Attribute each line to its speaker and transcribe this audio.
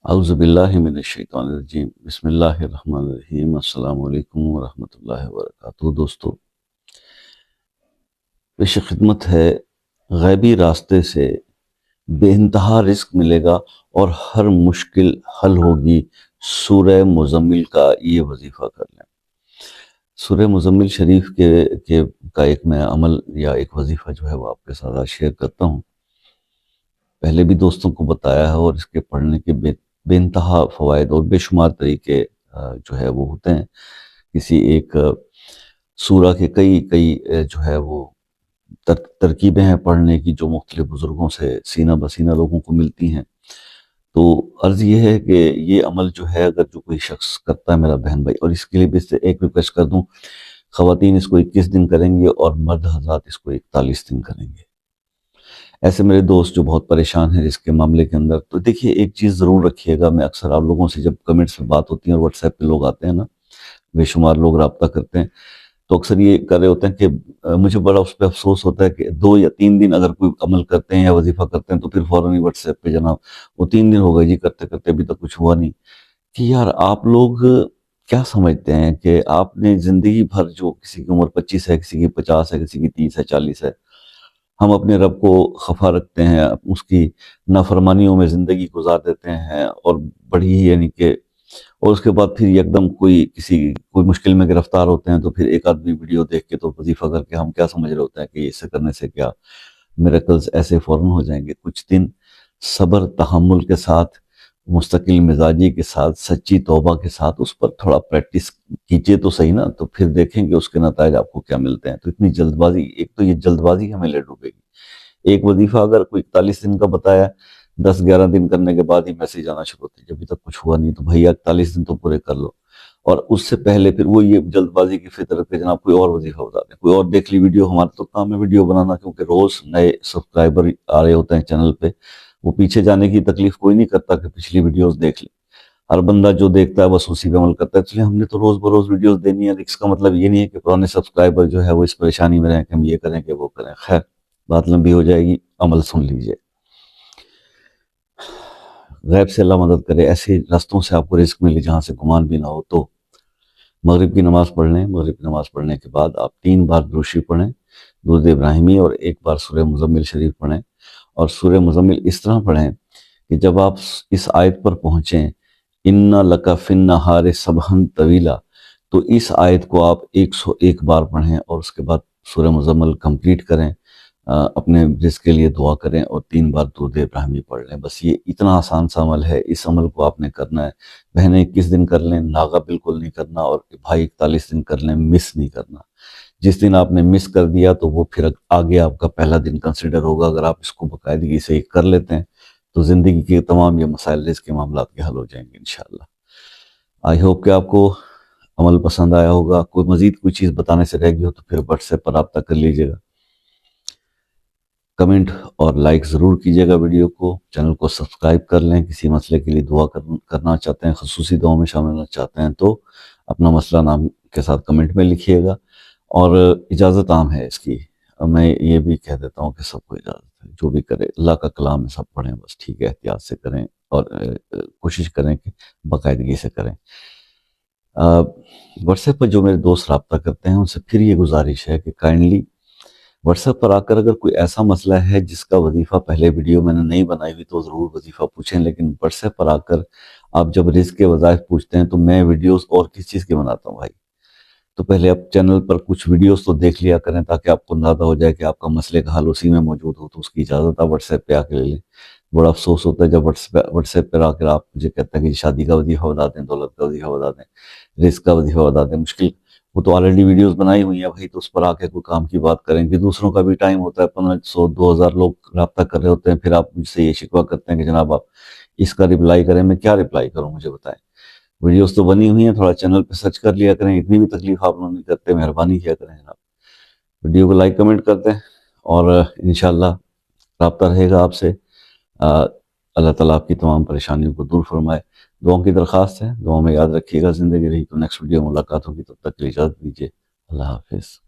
Speaker 1: اعوذ باللہ من الشیطان الرجیم، بسم اللہ الرحمن الرحیم۔ السلام علیکم ورحمۃ اللہ وبرکاتہ۔ دوستو، پیش خدمت ہے، غیبی راستے سے بے انتہا رزق ملے گا اور ہر مشکل حل ہوگی۔ سورہ مزمل کا یہ وظیفہ کر لیں۔ سورہ مزمل شریف کا ایک میں عمل یا ایک وظیفہ جو ہے وہ آپ کے ساتھ شیئر کرتا ہوں۔ پہلے بھی دوستوں کو بتایا ہے، اور اس کے پڑھنے کے بے انتہا فوائد اور بے شمار طریقے جو ہے وہ ہوتے ہیں۔ کسی ایک سورہ کے کئی جو ہے وہ ترکیبیں ہیں پڑھنے کی، جو مختلف بزرگوں سے سینہ بسینہ لوگوں کو ملتی ہیں۔ تو عرض یہ ہے کہ یہ عمل جو ہے، اگر جو کوئی شخص کرتا ہے میرا بہن بھائی، اور اس کے لیے بھی ایک ریکویسٹ کر دوں، خواتین اس کو 21 دن کریں گے اور مرد حضرات اس کو 41 دن کریں گے۔ ایسے میرے دوست جو بہت پریشان ہیں اس کے معاملے کے اندر، تو دیکھیے ایک چیز ضرور رکھیے گا۔ میں اکثر آپ لوگوں سے جب کمنٹس میں بات ہوتی ہیں اور واٹس ایپ پہ لوگ آتے ہیں نا، بے شمار لوگ رابطہ کرتے ہیں، تو اکثر یہ کر رہے ہوتے ہیں کہ مجھے بڑا اس پہ افسوس ہوتا ہے کہ 2 یا 3 دن اگر کوئی عمل کرتے ہیں یا وظیفہ کرتے ہیں تو پھر فوراً ہی واٹس ایپ پہ جناب وہ 3 دن ہو گئے جی کرتے کرتے ابھی تک کچھ ہوا نہیں۔ کہ یار آپ لوگ کیا سمجھتے ہیں کہ آپ نے زندگی بھر، جو کسی کی عمر 25 ہے، کسی کی 50 ہے، کسی کی 30 ہے، 40 ہے، ہم اپنے رب کو خفا رکھتے ہیں، اس کی نافرمانیوں میں زندگی گزار دیتے ہیں، اور بڑی ہی یعنی کہ، اور اس کے بعد پھر یکدم کوئی مشکل میں گرفتار ہوتے ہیں تو پھر ایک آدمی ویڈیو دیکھ کے تو وظیفہ کر کے ہم کیا سمجھ رہے ہوتے ہیں کہ اس سے کرنے سے کیا میریکلز ایسے فوراً ہو جائیں گے۔ کچھ دن صبر تحمل کے ساتھ، مستقل مزاجی کے ساتھ، سچی توبہ کے ساتھ اس پر تھوڑا پریکٹس کیجئے تو صحیح نا، تو پھر دیکھیں گے اس کے نتائج آپ کو کیا ملتے ہیں۔ تو اتنی جلد بازی، ایک تو یہ جلد بازی ہمیں لے ڈوبے گی۔ ایک وظیفہ اگر کوئی 41 دن کا بتایا، 10-11 دن کرنے کے بعد ہی میسیج آنا شروع ہوتی ہے، جب ابھی تک کچھ ہوا نہیں تو بھائی 41 دن تو پورے کر لو۔ اور اس سے پہلے پھر وہ یہ جلد بازی کی فطرت پہ جناب کوئی اور وظیفہ بتا دیں، کوئی اور دیکھ لی ویڈیو۔ ہمارا تو کام ہے ویڈیو بنانا، کیونکہ روز نئے سبسکرائبر آ رہے ہوتے ہیں چینل پہ۔ وہ پیچھے جانے کی تکلیف کوئی نہیں کرتا کہ پچھلی ویڈیوز دیکھ لیں، ہر بندہ جو دیکھتا ہے بس اسی پہ عمل کرتا ہے۔ اس لیے ہم نے تو روز بروز ویڈیوز دینی ہے۔ اس کا مطلب یہ نہیں ہے کہ پرانے سبسکرائبر جو ہے وہ اس پریشانی میں رہیں کہ ہم یہ کریں کہ وہ کریں۔ خیر، بات لمبی ہو جائے گی، عمل سن لیجئے۔ غیب سے اللہ مدد کرے، ایسے رستوں سے آپ کو رزق ملے جہاں سے گمان بھی نہ ہو۔ تو مغرب کی نماز پڑھ لیں، مغرب کی نماز پڑھنے کے بعد آپ 3 بار درود شریف پڑھیں، درود ابراہیمی، اور 1 بار سورہ مزمل شریف پڑھیں۔ اور سورہ مزمل اس طرح پڑھیں کہ جب آپ اس آیت پر پہنچیں، اِنَّ لَكَ فِي النَّهَارِ سَبْحًا طَوِيلًا، تو اس آیت کو آپ 101 بار پڑھیں، اور اس کے بعد سورہ مزمل کمپلیٹ کریں، اپنے رزق کے لیے دعا کریں، اور 3 بار درود ابراہیمی پڑھ لیں۔ بس یہ اتنا آسان سا عمل ہے، اس عمل کو آپ نے کرنا ہے۔ بہنیں 21 دن کر لیں، ناغہ بالکل نہیں کرنا، اور بھائی 41 دن کر لیں، مس نہیں کرنا۔ جس دن آپ نے مس کر دیا تو وہ پھر آگے آپ کا پہلا دن کنسیڈر ہوگا۔ اگر آپ اس کو باقاعدگی سے کر لیتے ہیں تو زندگی کے تمام یہ مسائل، رزق کے معاملات کے حل ہو جائیں گے انشاءاللہ۔ آئی ہوپ کہ آپ کو عمل پسند آیا ہوگا۔ کوئی چیز بتانے سے رہ گئی ہو تو پھر واٹس ایپ پر رابطہ کر لیجئے گا۔ کمنٹ اور لائک ضرور کیجئے گا ویڈیو کو، چینل کو سبسکرائب کر لیں۔ کسی مسئلے کے لیے دعا کرنا چاہتے ہیں، خصوصی دعاؤں میں شامل ہونا چاہتے ہیں تو اپنا مسئلہ نام کے ساتھ کمنٹ میں لکھیے گا۔ اور اجازت عام ہے اس کی، میں یہ بھی کہہ دیتا ہوں کہ سب کو اجازت ہے، جو بھی کرے اللہ کا کلام ہے سب پڑھیں، بس ٹھیک ہے، احتیاط سے کریں، اور کوشش کریں کہ باقاعدگی سے کریں۔ واٹس ایپ پر جو میرے دوست رابطہ کرتے ہیں ان سے پھر یہ گزارش ہے کہ کائنڈلی واٹس ایپ پر آ کر اگر کوئی ایسا مسئلہ ہے جس کا وظیفہ پہلے ویڈیو میں نے نہیں بنائی ہوئی تو ضرور وظیفہ پوچھیں، لیکن واٹس ایپ پر آ کر آپ جب رزق کے وظائف پوچھتے ہیں تو میں ویڈیوز اور کس چیز کے بناتا ہوں بھائی؟ تو پہلے آپ چینل پر کچھ ویڈیوز تو دیکھ لیا کریں تاکہ آپ کو اندازہ ہو جائے کہ آپ کا مسئلے کا حل اسی میں موجود ہو، تو اس کی اجازت آپ واٹس ایپ پہ آ کے لے لیں۔ بڑا افسوس ہوتا ہے جب واٹس ایپ پر آ کر آپ مجھے کہتے ہیں کہ شادی کا وظیفہ بتا دیں، دولت کا وظیفہ بتا دیں، رزق کا وظیفہ بتا دیں۔ مشکل، وہ تو آلریڈی ویڈیوز بنائی ہوئی ہیں بھائی، تو اس پر آ کے کوئی کام کی بات کریں کہ دوسروں کا بھی ٹائم ہوتا ہے، 1500 2000 لوگ رابطہ کر رہے ہوتے ہیں، پھر آپ مجھ سے یہ شکوہ کرتے ہیں کہ جناب آپ اس کا رپلائی کریں۔ میں کیا رپلائی کروں، مجھے بتائیں؟ ویڈیوز تو بنی ہوئی ہیں، تھوڑا چینل پہ سرچ کر لیا کریں، اتنی بھی تکلیف آپ لوگ نہیں کرتے، مہربانی کیا کریں جناب۔ ویڈیو کو لائک کمنٹ کر دیں، اور انشاءاللہ رابطہ رہے گا آپ سے۔ اللہ تعالیٰ آپ کی تمام پریشانیوں کو دور فرمائے۔ دعاؤں کی درخواست ہے، دعاؤں میں یاد رکھیے گا۔ زندگی رہی تو نیکسٹ ویڈیو ملاقات ہوگی، تب تک کے لیے اجازت دیجیے۔ اللہ حافظ۔